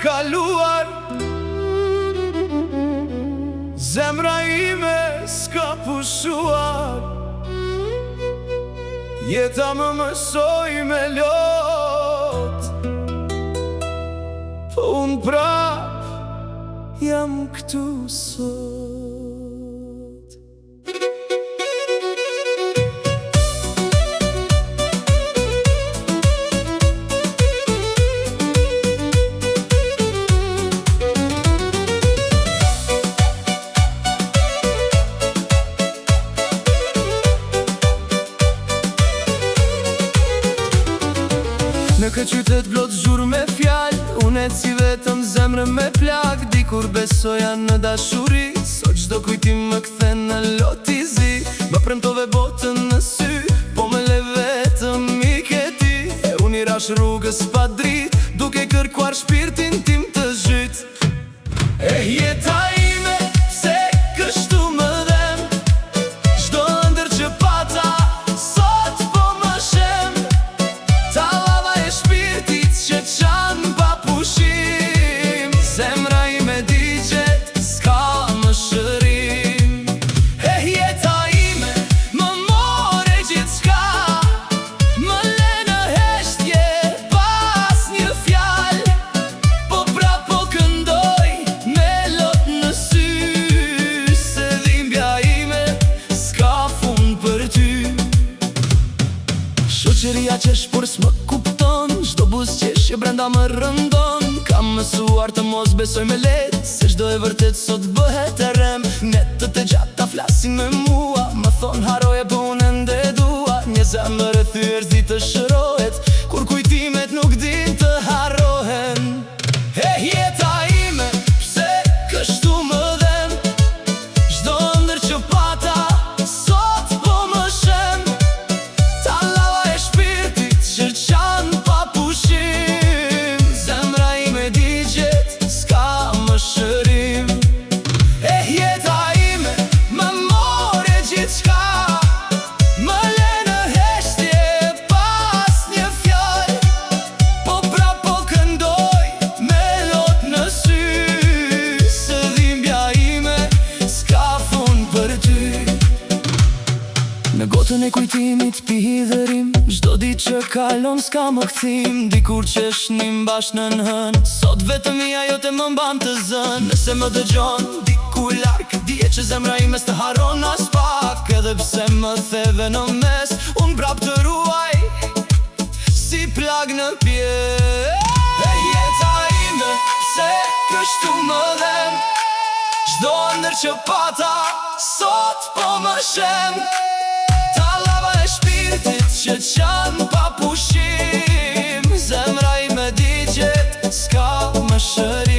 kaluar, zemra ime s'ka pushuar. Jeta më mësoj me lot, po unë prap jam këtu sot. Në këtë qytet blot zhur me fjall, unë e si vetëm zemrë me plak. Dikur besoja në dashuri, sot qdo kujtim më kthen në lotizi. Më premtove botën në sy, po me le vetëm i këti. E unë i rash rrugës pa drit, duke kërkuar shpirtin tim të zhyt. Jeta ime, se kështu më dhem, çdo ëndër që pata, sot po më shem. Që qanë pa pushim, zemra ime digjet, s'ka më shërim. Jeta ime më more gjithçka, më le në heshtje pas një fjal. Po prap po këndoj me lot në sy, se dhimbja ime s'ka fund për ty. Shoqëria që shpurs më kupton, çdo buzëqesh që brenda më rëndon. Kam mësuar të mos besoj me let, se çdo e vërtet sot bëhet e rem. Netët e gjata flasin me mua, më thon haroje po unë ende dua. Një zemër e thyer zi të shërohet, kur kujtimet nuk din të harrohen. Jeta ime, pse kështu më dhem, çdo ëndër që pata, sot po më shem. Tallava e shpirtit që qanë pa pushim, zemra ime digjet, s'ka më shërim. Jeta ime më more gjithçka, më le në heshtje pas një fjal. Po prap po këndoj me lot në sy, se dhimbja ime s'ka fund për ty. Në gotën e kujtimit pihidhërim, çdo ditë që kalon s'ka më kthim. Dikur qeshnim bashkë në hën, sot vetëm i ajo te më mban të zën. Nëse më dëgjon diku larg, dije që zemra ime s'të harron as pak. Edhe pse më theve në mes, unë prap të ruaj si plag në pjesë. Jeta ime, pse kështu më dhem, çdo ëndër që pata, sot po më shem. Tallava e shpirtit që qanë pa pushim, zemra ime digjet, s'ka më shërim.